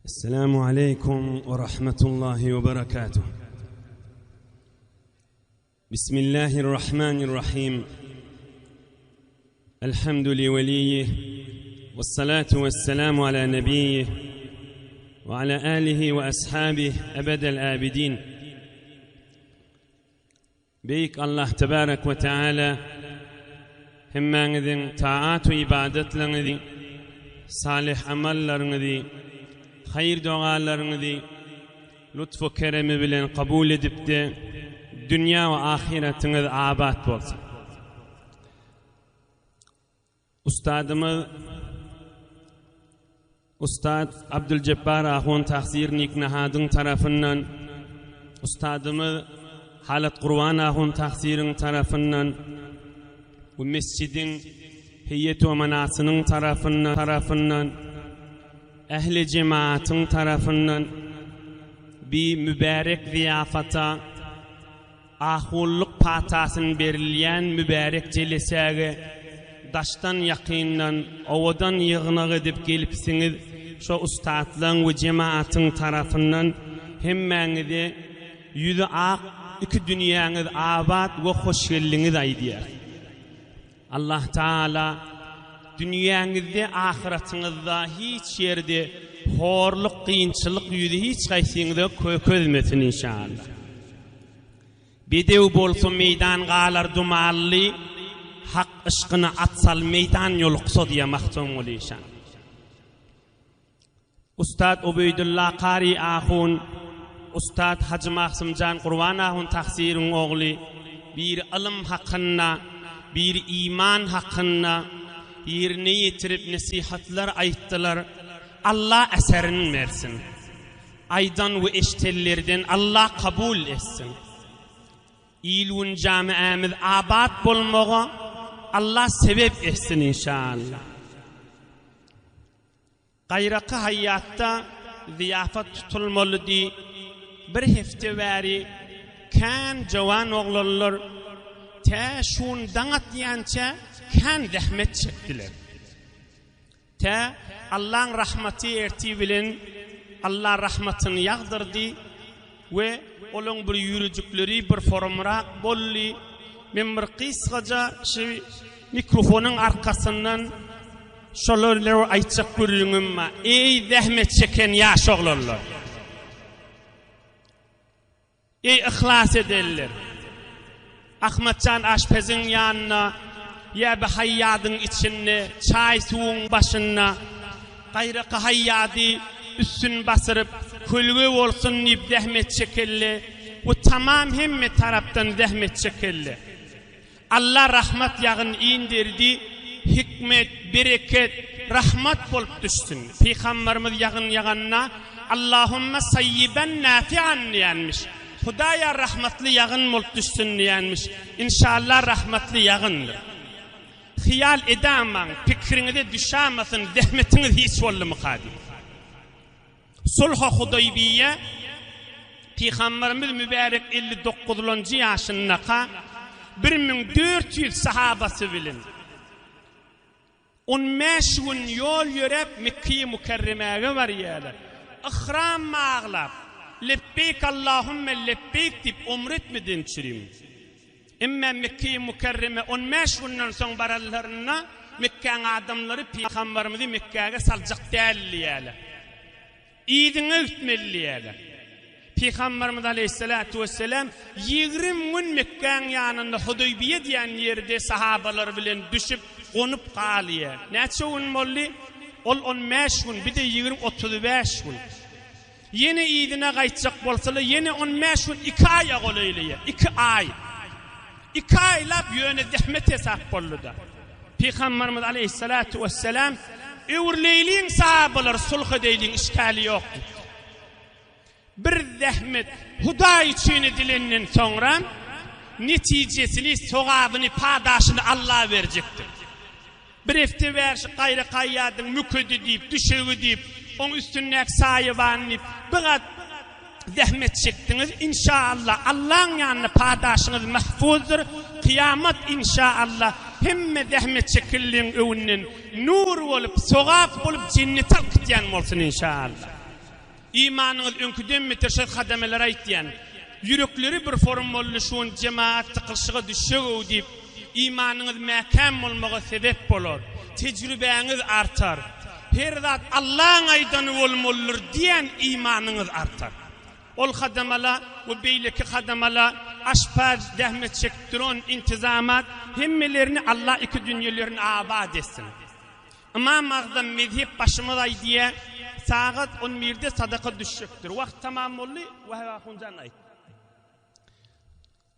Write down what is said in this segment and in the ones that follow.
السلام عليكم ورحمة الله وبركاته. بسم الله الرحمن الرحيم. الحمد لوليه والصلاة والسلام على نبيه وعلى آله وأصحابه أبد الآبدين. بيك الله تبارك وتعالى همّاً طاعات وإبادت لنذي صالح عمل لنذي hayır dualarını lütfu keremi bilen kabul edip de dünya ve ahiretiniz abat olsun. Ustadımız Ustad Abdülcebbar Ahun Tahsirnik Nahadın tarafından, Ustadımız Halat Kurvan Ahun Tahsir'in tarafından, bu mescidin heyeti ve manasının tarafından ehli cemaatın tarafından bir mübarek ziyafata ahulluk patasın verilyen mübarek celesege daştan yakinlan ovadan yığına edip gelipsiniz şu ustadlan ve cemaatın tarafından hemmenizi yüzü ak iki dünyanız abat ve hoşgelliniz aydiyer. Allah Teala dünyanızda, ahiretinizde hiç yerde horluk, kıyınçılık yüzü hiç kaysınızda köközmesin inşallah. Bedev bolsun meydan galar dumalli, hak ışkını atsal meydan yoluksa diye mahtum oluşan. Ustad Ubeydullah Qari Ahun, Ustad Hacı Mahsımcan Kurvan Ahun Tahsir'in oğlu bir ilim hakkında, bir iman hakkında yerine yetirip nasihatlar ayttılar. Allah eserini versin. Aydan ve eştellerden Allah kabul etsin. İlun camiamiz abat bolmağa Allah sebep etsin inşallah. Gayraki hayatta ziyafat tutulmalı di bir hefte veri kan cavan oğlanlar te şundan atyança kan zahmet çektiler. Te Allah'ın rahmeti erti bilen Allah rahmetini yağdırdı ve onun bir yürücükleri bir formra bolli. Ben bir kısaca mikrofonun arkasından şöyle aytacak görüyorum ama ey zahmet çeken yaş oğlanlar, ey ihlas ederler, Ahmetcan Aşpez'in yanına ya bir hayyadın içine, çay suğun başına, gayrı hayyadı üstün basırıp, külgü olsun deyip zahmet çekelli, bu tamam hemme taraftan zahmet çekelli. Allah rahmet yağın indirdi, hikmet, bereket, rahmet bolup düşsün. Peygamberimiz yağın yağınna, Allahümme sayyiben nafi'an diyenmiş. Hudaya rahmetli yağın bolup düşsün diyenmiş. İnşallah rahmetli yağındır. Hiyal edemem, fikrinize düşemesin, zahmetiniz hiç oldu mu kadim. Sulh-u Hudaybiye, Peygamberimiz mübarek 59. yaşında 1400 sahabası bilin. 15 gün yol yürüp Mekke-i Mükerreme'ye var yerler. İhram mağlab, lebbeyk Allahümme lebbeyk deyip umretmeden çürüm. İmmen Mekke-i Mükerreme 15 günden son barallarına Mekke'nin adamları Peygamberimizi Mekke'ye salacak değerliyeler. İdini ütmeliyeler. Peygamberimiz Aleyhisselatü Vesselam 20 gün Mekke'nin yanında Hudaybiye diyen yerde sahabalar bilen düşüp konup kalıyor. Neçe gün molli? Ol 15 gün, bir de 20-35 gün. Yeni idine kaytacak bolsalar yeni 15 gün 2 aya olaylıya. 2 ay. 2 aylap yöne zahmet hesap bollu da. Peygamberimiz Aleyhisselatü Vesselam övrleyliğin sahabalar sulh edeyliğin işgali yok. Bir zahmet Huda için edilenden sonra neticesini, sogabını, padaşını Allah verecektir. Bir efte verşi gayrı kayyadın müködü deyip, düşeği deyip, onun üstünlük sahibanı deyip, bırak zahmet çektiniz. İnşallah Allah'ın yanına padaşınız mahfuzdur. Kıyamet inşallah hemme zahmet çekildiğin önünden nur olup, sogab olup cennet al gityen olsun inşallah. İmanınız önküden meteşet hademeler aytdiyan. Yürekleri bir formoluşun cemaat tıkılşığı düşüyor deyip imanınız mekam olmağa sebep olur. Tecrübeniz artar. Her zat Allah'ın aydanı olmalıdır diyen imanınız artar. Ol hademala ve beyleki hademala aşpaz, dehmet çektiron, intizamat hemmelerini Allah iki dünyalarını abad etsin. İmam Azam mezhep başımız diye saat 11'de sadaka düşecektir. Vakt tamam oldu ve heva huncan ayet.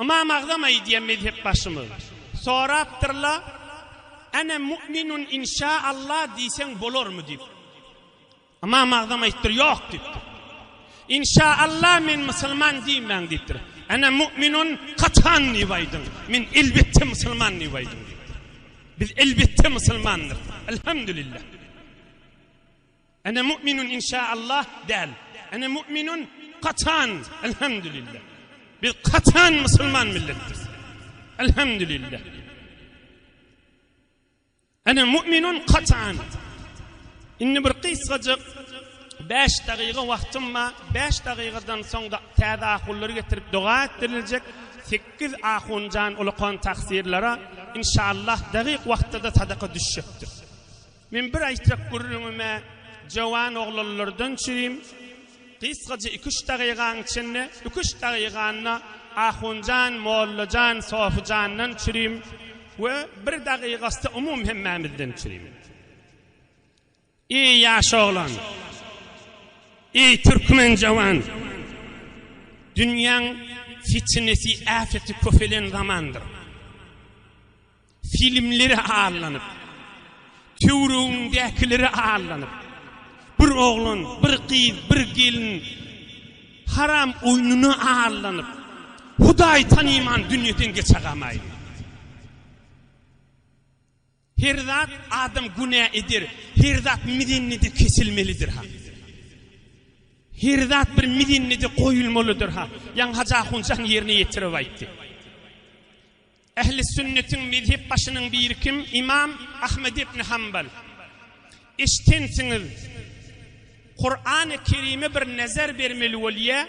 İmam Azam diye mezhep başımız. Sonra aptırla ana mu'minun inşaallah diysen bolor mu deyip. İmam Azam ayettir yok deyiptir. İnşaallah men Müslüman diyeyim ben deyiptir. Ana mu'minun katan nivaydın. Min elbette Müslüman nivaydın. Biz elbette Müslümandır. Elhamdülillah. Ana mu'minun inşaallah del. Ana mu'minun katan. Elhamdülillah. Biz katan Müslüman millettir. Elhamdülillah. Ana mu'minun katan. İnni bir kıysacık 5 dakika vaktim var. 5 dakikadan sonra tədahulları getirip dua ettirilecek. 8 ahuncan ulukan taksirlere inşallah dakik vakti da sadaka düşecektir. Men bir aytrak görürüme cavan oğlanlardan çüreyim. Kısaca 2-3 dakikanın içinde 2-3 dakikanına ahuncan, mollacan, sofucandan çüreyim. Ve 1 dakikası umum hemmemizden çüreyim. İyi yaş oğlan. Ey Türkmen cavan, dünyanın fitnesi, afeti köfelen zamandır. Filmleri ağırlanıp, tüvrüğündekileri ağırlanıp, bir oğlan, bir kız, bir gelin, haram oyununu ağırlanıp, Huday tanıyman dünyadan geçeğamaydı. Her zat adam günah edir, her zat midinlidir, kesilmelidir ha. Her zat bir midinlidir, koyulmalıdır ha. Yan Hacı Huncan yerine yetirip aytdı. Ehli sünnetin mezhep başının bir kim? İmam Ahmed ibn Hanbal. İştensiniz, Kur'an-ı Kerim'e bir nazar vermeli oliye,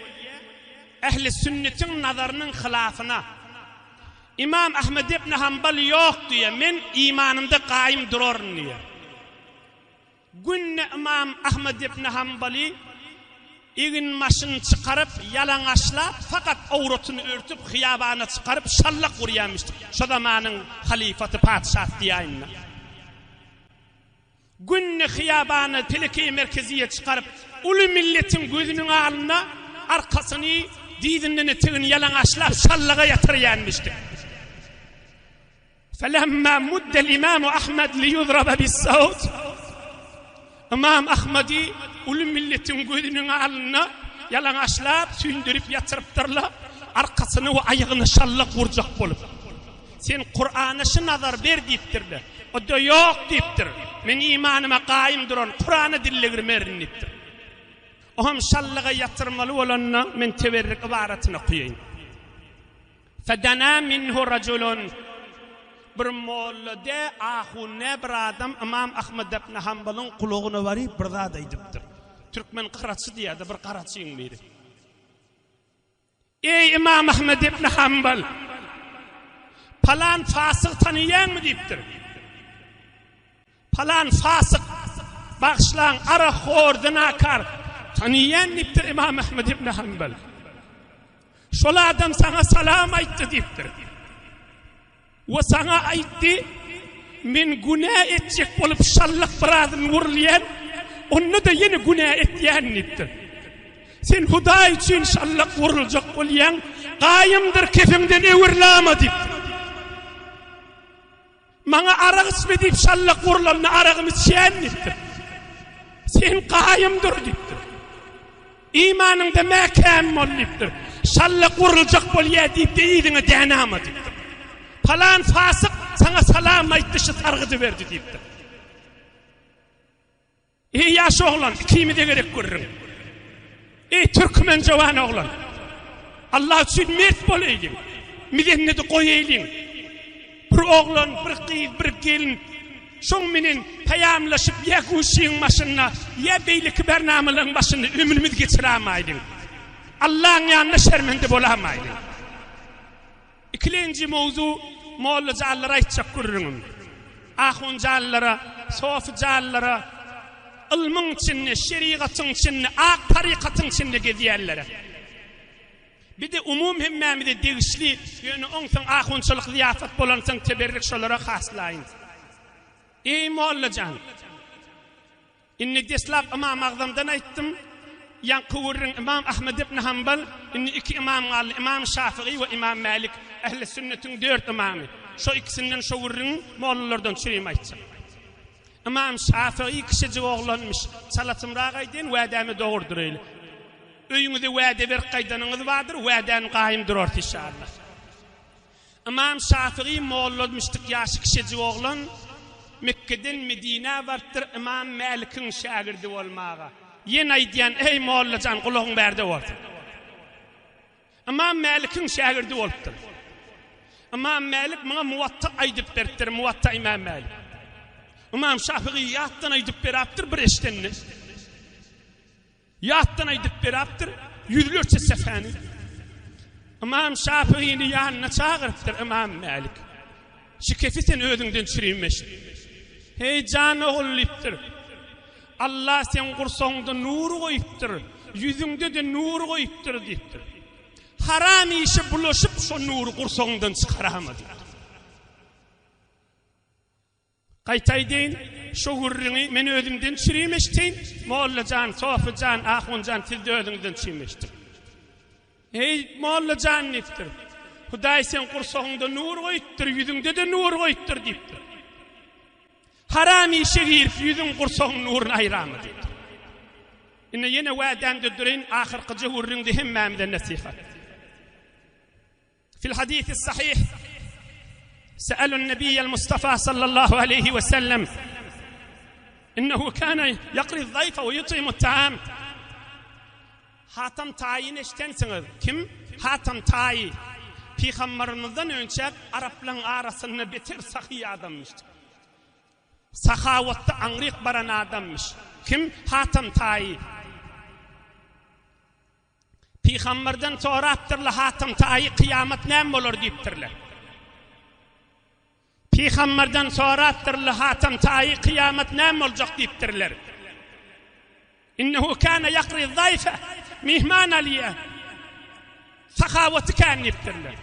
ehli sünnetin nazarının hilafına. İmam Ahmed ibn Hanbal yok diye, men imanımda kaim durarım diye. Günne İmam Ahmed ibn Hanbal'i İgin maşını çıkarıp yalanlaşla fakat avratını örtüp hıyabana çıkarıp şallak vuruyamıştı. Şu zamanın halifatı padişah diyayınla. Günne hıyabana Peleke merkeziye çıkarıp ulu milletin gözünün ağlına arkasını dizinden eteğini yalanlaşla şallaga yatırıyanmıştı. فَلَمَّا مُدَّ الْإِمَامُ أَحْمَدْ لِيُضْرَبَ بِالسَّوْتِ İmam Ahmedi ulu milletin gözünün alnına yalanlaşlap, sündürüp yatırıptırla arkasını ve ayağını şallak vuracak bolup. Sen Kur'an'a şu nazar ver deyiptirdi. O da yok deyiptir. Men imanıma kaim duran Kur'an'a dillegirim erin deyiptir. Oham şallaga yatırmalı olanına men teverrik ibaratına koyayım. فَدَنَا مِنْهُ رَجُلٌ bir mollada ahunne bir adam İmam Ahmed ibn Hanbal'ın kuluğuna varıp bir zat aydıptır. Türkmen Karaçı diye de bir Karaçı'nın biri. Ey İmam Ahmed ibn Hanbal, falan fasık tanıyan mı deyiptir. Falan fasık, bağışlan, arahor, zinakar tanıyan deyiptir İmam Ahmed ibn Hanbal. Şola adam sana salam ayttı deyiptir. Ve sana aytti, men günah edecek olup şallak birazını vurlayan, onu da yine günah ettiyen deyiptir. Sen Huday için şallak vurulacak olayan, kayımdır kefimden evirlama deyiptir. Bana arak ismi deyip şallak vurulanına arağımı içen deyiptir. Sen kayımdır deyiptir. İmanında mekam ol deyiptir. Şallak vurulacak olayan deyip de iyiliğine denama deyiptir. Falan fasık sana salam ayttışı sargıdı verdi deyiptir. Ey yaş oğlan, kimi de gerek görürüm. Ey Türkmen cavan oğlan, Allah için mert bol eylin, midenini de koy eylin. Bir oğlan, bir kız, bir gelin, şoň menen payamlaşyp ya guşyň başyna ya beylik bernamalaryň başyna ömrümiz geçirämäýdim. Allah'ın yanına şermende bolamaýdy. İkinci mowzu molla jallara aýtjak görürüm. Ahun jallara, sof jallara, ilmiň içinde, şeriatyň içinde, ak tarikatyň içinde gezýärler. Bir de umum hemmemide degişli, ýöne oňsaň ahunçylyk liýafat bolansaň teberrik şolara haslaýyn. Ey mollajan, inni deslap Imam Agzamdan aýtdym, yankı vurun İmam Ahmed ibn Hanbal, inni iki imam gal, İmam Şafii ve İmam Malik, ehl-i sünnetin 4 imamı. Şo ikisinden şo vurun mollalardan çürüyüm aýtjak. İmam Şafii kişici oğlanmış, salatımrağa aýdyn, wädämi dogurdur eýle. Öýüňizde wäde ber gaýdanyňyz bardyr, wädäni gaýym durar inşallah. İmam Şafii mollalarmışdyk ýaşy kişici oğlan, Mekke'den Medine bardyr İmam Malik'in şagirdi bolmaga. Yen aýdýan, ey mollajan, gulagyň berde boldy. İmam Malik'in şagirdi bolupdyr. İmam Malik maňa Muwatta aýdyp beripdir, Muwatta İmam Malik. İmam Şafii ýatdan aýdyp beripdir bir eşdenni. Ýatdan aýdyp beripdir, yüzlerçe sefäni. İmam Şafii'ni ýanyna çagyrypdyr İmam Malik. Şikefi sen özüňden çürüýmeş. Hey jan oğullypdyr. Allah sen gursoňda nur goýupdyr, yüzüňde de nur goýupdyr diýipdir. Haram işi bulaşıp şo nuru gursoňdan çykaramady. Gaýtaýdyn, şo gurryny men özümden çürüýmeştin, mollajan, sofajan, ahunjan tilde özüňden çürüýmeşdir. Hey mollajan nipdir. Hudaý sen gursoňda nur goýupdyr, yüzüňde de nur goýupdyr diýipdir. Haram işe girip yüzün gursoň nuruny aýramady. Ine yine wädämde durin ahirki jehurrinde hemmemden nasihat. في الحديث الصحيح سألوا النبي المصطفى صلى الله عليه وسلم إنه كان يقري الضيف ويطعم الطعام. Hatam Taýyny eşitensiniz. Kim? Hatam Taýy. Peygamberimizden önce Arapların arasında beter sahy adammış. Sahavatda anryk baran adammış. Kim? Hatam Taýy. Peygamberden sorapdyrlar Hatam Taýy kıyamet näme bolar diýipdirler. Peygamberden sorapdyrlar Hatam Taýy kıyamet näme boljak diýipdirler. İnnehu kana yaqri zayfa mihman aliya. Sahawaty kan diýipdirler.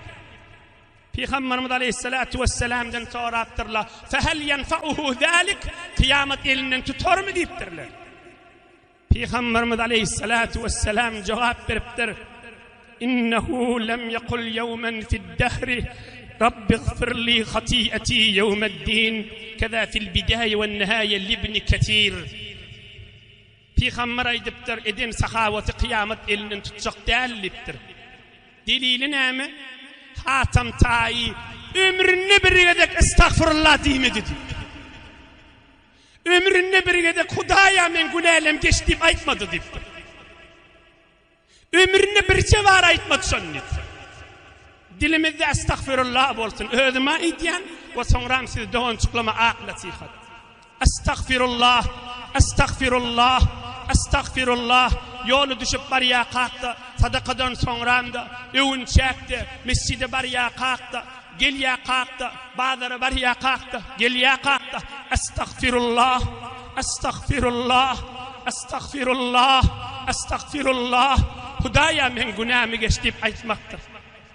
Peygamberimiz aleyhissalatu vesselam'dan sorapdyrlar. Fehel yenfa'uhu zalik? Kıyamet elinden tutarmy diýipdirler. Peygamberimiz aleyhissalatu vesselam cevap beripdir. İnnehu lem yekul yevmen fi'd-dahri Rabbi ighfir li khati'ati yevme'd-din keza fil bidaya ve'n-nihaya libni Ketir. Peygamber aýdypdyr, eden sahawaty kıyamet elinden tutjak dälipdir. Delili näme? Hatam Taýy ömrüne birgedek estağfurullah diýmedi. Ömründe birgede Hudaýa men günälim geç diýip aýtmady diýipdir. Ömründe birçe bar aýtmady şonu. Dilimizde estağfirullah bolsun. Özüme aýdýan we soňram siz doň çyklama ak nasihat. Estağfirullah, estağfirullah, estağfirullah. Ýoly düşüp barýa kalkdy. Sadakadan soňramda öwün çäkdi. Mescide barýa kalkdy. Gelýä kalkdy, bazara barýa kalkdy, gelýä kalkdy. Estağfirullah, estağfirullah, estağfirullah, estağfirullah. Hudaýa men günämi geç diýip aýtmakdyr.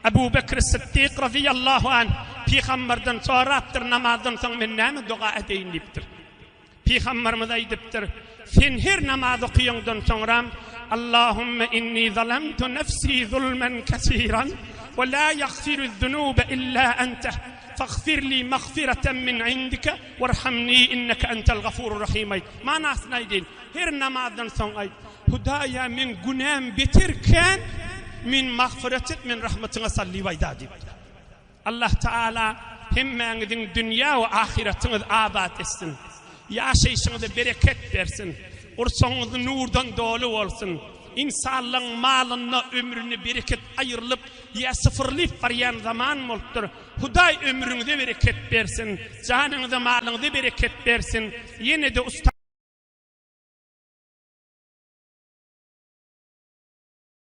Abu Bekr Siddiq radiyallahu anh Peygamberden sorapdyr, namazdan soň men näme duga edeýin diýipdir. Peygamberimiz aýdypdyr, sen her namaz okuýandan soňra Allahumma inni zalamtu nafsi zulman kasiran ولا يغفر الذنوب إلا أنت فاغفر لي مغفرة من عندك وارحمني إنك أنت الغفور الرحيم. ما ناسنايدين هر نمازdan soň aýt. Hudaýa men günäm beter kan min mağfiretik min rahmetina salli wayda diýipdir. Allah Taala hemmeňiziň dünýä we ahiretiňiz abad etsin. Ýaşaýyşyňyzda bereket bersin. Ursoňyz nurdan dolu bolsun. insanlığın malına ömrünü bereket ayırılıp ya sıfırlayıp baryan zaman bolupdur. Huday ömrüňde bereket bersin, janynda malynda bereket bersin. Yine de